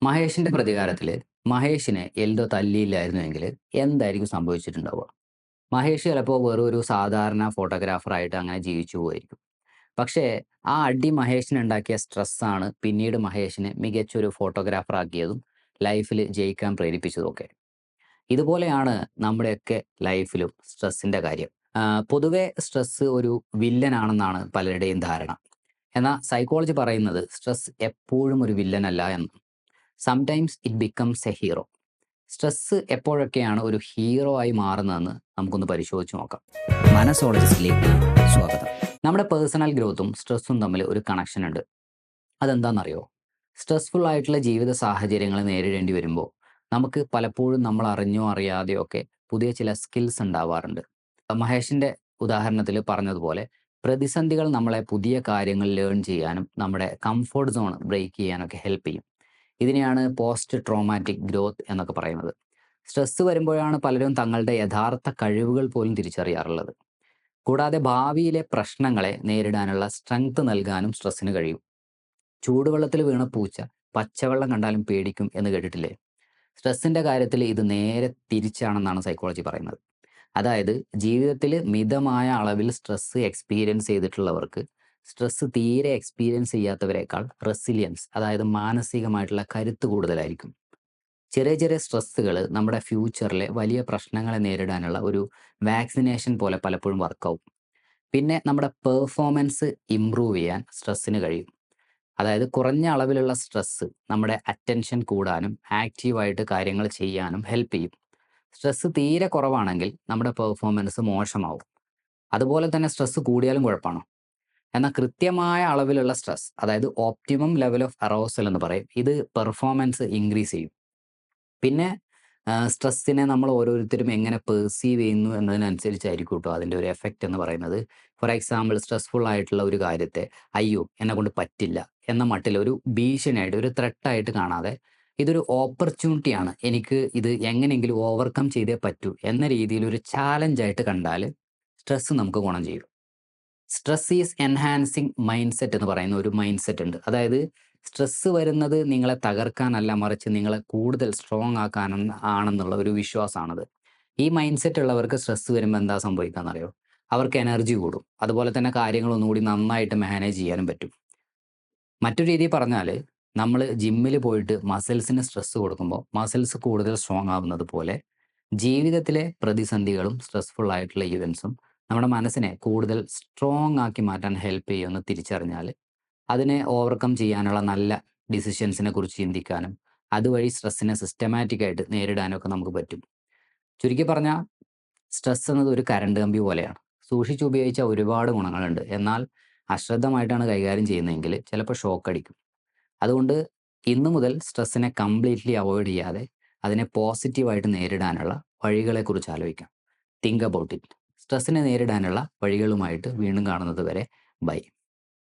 മഹേഷിന്റെ പ്രതികാരത്തില് മഹേഷിനെ എൽദോ തല്ലിയില്ലായിരുന്നുവെങ്കില് എന്തായിരിക്കും സംഭവിച്ചിട്ടുണ്ടാവുക? മഹേഷ് ചിലപ്പോൾ വെറും ഒരു സാധാരണ ഫോട്ടോഗ്രാഫറായിട്ട് അങ്ങനെ ജീവിച്ചു പോവായിരിക്കും. പക്ഷേ ആ അടി മഹേഷിനുണ്ടാക്കിയ സ്ട്രെസ്സാണ് പിന്നീട് മഹേഷിനെ മികച്ചൊരു ഫോട്ടോഗ്രാഫറാക്കിയതും ലൈഫിൽ ജയിക്കാൻ പ്രേരിപ്പിച്ചതുമൊക്കെ. ഇതുപോലെയാണ് നമ്മുടെയൊക്കെ ലൈഫിലും സ്ട്രെസ്സിന്റെ കാര്യം. പൊതുവെ സ്ട്രെസ്സ് ഒരു വില്ലനാണെന്നാണ് പലരുടെയും ധാരണ. എന്നാൽ സൈക്കോളജി പറയുന്നത് സ്ട്രെസ് എപ്പോഴും ഒരു വില്ലനല്ല എന്ന്. Sometimes it becomes a hero. Stress എപ്പോഴൊക്കെയാണ് ഒരു ഹീറോ ആയി മാറുന്നതെന്ന് നമുക്കൊന്ന് പരിശോധിച്ച് നോക്കാം. മനസോളജിസ്റ്റിലേക്ക് സ്വാഗതം. നമ്മുടെ പേഴ്സണൽ ഗ്രോത്തും സ്ട്രെസ്സും തമ്മിൽ ഒരു കണക്ഷൻ ഉണ്ട്. അതെന്താണെന്നറിയോ? സ്ട്രെസ്ഫുൾ ആയിട്ടുള്ള ജീവിത സാഹചര്യങ്ങൾ നേരിടേണ്ടി വരുമ്പോൾ നമുക്ക് പലപ്പോഴും നമ്മൾ അറിഞ്ഞോ അറിയാതെയോ ഒക്കെ പുതിയ ചില സ്കിൽസ് ഉണ്ടാവാറുണ്ട്. മഹേഷിന്റെ ഉദാഹരണത്തിൽ പറഞ്ഞതുപോലെ പ്രതിസന്ധികൾ നമ്മളെ പുതിയ കാര്യങ്ങൾ ലേൺ ചെയ്യാനും നമ്മുടെ കംഫോർട്ട് സോൺ ബ്രേക്ക് ചെയ്യാനൊക്കെ ഹെൽപ്പ് ചെയ്യും. ഇതിനെയാണ് പോസ്റ്റ് ട്രോമാറ്റിക് ഗ്രോത്ത് എന്നൊക്കെ പറയുന്നത്. സ്ട്രെസ് വരുമ്പോഴാണ് പലരും തങ്ങളുടെ യഥാർത്ഥ കഴിവുകൾ പോലും തിരിച്ചറിയാറുള്ളത്. കൂടാതെ ഭാവിയിലെ പ്രശ്നങ്ങളെ നേരിടാനുള്ള സ്ട്രെങ്ത് നൽകാനും സ്ട്രെസ്സിന് കഴിയും. ചൂടുവെള്ളത്തിൽ വീണ പൂച്ച പച്ചവെള്ളം കണ്ടാലും പേടിക്കും എന്ന് കേട്ടിട്ടില്ലേ? സ്ട്രെസ്സിന്റെ കാര്യത്തിൽ ഇത് നേരെ തിരിച്ചാണെന്നാണ് സൈക്കോളജി പറയുന്നത്. അതായത് ജീവിതത്തിൽ മിതമായ അളവിൽ സ്ട്രെസ് എക്സ്പീരിയൻസ് ചെയ്തിട്ടുള്ളവർക്ക് സ്ട്രെസ് തീരെ എക്സ്പീരിയൻസ് ചെയ്യാത്തവരെക്കാൾ റെസിലിയൻസ്, അതായത് മാനസികമായിട്ടുള്ള കരുത്ത് കൂടുതലായിരിക്കും. ചെറിയ ചെറിയ സ്ട്രെസ്സുകൾ നമ്മുടെ ഫ്യൂച്ചറിലെ വലിയ പ്രശ്നങ്ങളെ നേരിടാനുള്ള ഒരു വാക്സിനേഷൻ പോലെ പലപ്പോഴും വർക്കാവും. പിന്നെ നമ്മുടെ പെർഫോമൻസ് ഇമ്പ്രൂവ് ചെയ്യാൻ സ്ട്രെസ്സിന് കഴിയും. അതായത് കുറഞ്ഞ അളവിലുള്ള സ്ട്രെസ്സ് നമ്മുടെ അറ്റൻഷൻ കൂടാനും ആക്റ്റീവായിട്ട് കാര്യങ്ങൾ ചെയ്യാനും ഹെൽപ്പ് ചെയ്യും. സ്ട്രെസ്സ് തീരെ കുറവാണെങ്കിൽ നമ്മുടെ പെർഫോമൻസ് മോശമാവും. അതുപോലെ തന്നെ സ്ട്രെസ്സ് കൂടിയാലും കുഴപ്പമാണോ? എന്നാൽ കൃത്യമായ അളവിലുള്ള സ്ട്രെസ്, അതായത് ഓപ്റ്റിമം ലെവൽ ഓഫ് അറോസൽ എന്ന് പറയും, ഇത് പെർഫോമൻസ് ഇൻക്രീസ് ചെയ്യും. പിന്നെ സ്ട്രെസ്സിനെ നമ്മൾ ഓരോരുത്തരും എങ്ങനെ പെർസീവ് ചെയ്യുന്നു എന്നതിനനുസരിച്ചായിരിക്കും കേട്ടോ അതിൻ്റെ ഒരു എഫക്റ്റ് എന്ന് പറയുന്നത്. ഫോർ എക്സാമ്പിൾ, സ്ട്രെസ്ഫുൾ ആയിട്ടുള്ള ഒരു കാര്യത്തെ അയ്യോ എന്നെ കൊണ്ട് പറ്റില്ല എന്ന മട്ടിൽ ഒരു ഭീഷണിയായിട്ട്, ഒരു ത്രെട്ടായിട്ട് കാണാതെ ഇതൊരു ഓപ്പർച്യൂണിറ്റിയാണ്, എനിക്ക് ഇത് എങ്ങനെയെങ്കിലും ഓവർകം ചെയ്തേ പറ്റൂ എന്ന രീതിയിൽ ഒരു ചാലഞ്ചായിട്ട് കണ്ടാൽ സ്ട്രെസ്സ് നമുക്ക് ഗുണം ചെയ്യും. Stress is enhancing mind set എന്ന് പറയുന്ന ഒരു മൈൻഡ് സെറ്റ് ഉണ്ട്. അതായത് സ്ട്രെസ്സ് വരുന്നത് നിങ്ങളെ തകർക്കാനല്ല, മറിച്ച് നിങ്ങളെ കൂടുതൽ സ്ട്രോങ് ആണെന്നുള്ള ഒരു വിശ്വാസമാണത്. ഈ മൈൻഡ് സെറ്റ് ഉള്ളവർക്ക് സ്ട്രെസ്സ് വരുമ്പോൾ എന്താ സംഭവിക്കാന്നറിയോ? അവർക്ക് എനർജി കൂടും. അതുപോലെ തന്നെ കാര്യങ്ങൾ ഒന്നുകൂടി നന്നായിട്ട് മാനേജ് ചെയ്യാനും പറ്റും. മറ്റൊരു രീതിയിൽ പറഞ്ഞാൽ, നമ്മൾ ജിമ്മിൽ പോയിട്ട് മസിൽസിന് സ്ട്രെസ് കൊടുക്കുമ്പോൾ മസിൽസ് കൂടുതൽ സ്ട്രോങ് ആവുന്നത് പോലെ ജീവിതത്തിലെ പ്രതിസന്ധികളും സ്ട്രെസ്ഫുൾ ആയിട്ടുള്ള ഇവൻസും നമ്മുടെ മനസ്സിനെ കൂടുതൽ സ്ട്രോങ് ആക്കി മാറ്റാൻ ഹെൽപ്പ് ചെയ്യുമെന്ന് തിരിച്ചറിഞ്ഞാൽ അതിനെ ഓവർകം ചെയ്യാനുള്ള നല്ല ഡിസിഷൻസിനെ കുറിച്ച് ചിന്തിക്കാനും അതുവഴി സ്ട്രെസ്സിനെ സിസ്റ്റമാറ്റിക് ആയിട്ട് നേരിടാനും ഒക്കെ നമുക്ക് പറ്റും. ചുരുക്കി പറഞ്ഞാൽ സ്ട്രെസ് എന്നത് ഒരു കരണ്ട് കമ്പി പോലെയാണ്. സൂക്ഷിച്ച് ഉപയോഗിച്ചാൽ ഒരുപാട് ഗുണങ്ങളുണ്ട്. എന്നാൽ അശ്രദ്ധമായിട്ടാണ് കൈകാര്യം ചെയ്യുന്നതെങ്കിൽ ചിലപ്പോൾ ഷോക്ക് അടിക്കും. അതുകൊണ്ട് ഇന്നു മുതൽ സ്ട്രെസ്സിനെ കംപ്ലീറ്റ്ലി അവോയ്ഡ് ചെയ്യാതെ അതിനെ പോസിറ്റീവായിട്ട് നേരിടാനുള്ള വഴികളെക്കുറിച്ച് ആലോചിക്കാം. Think about it. സ്ട്രെസ്സിനെ നേരിടാനുള്ള വഴികളുമായിട്ട് വീണ്ടും കാണുന്നത് വരെ ബൈ.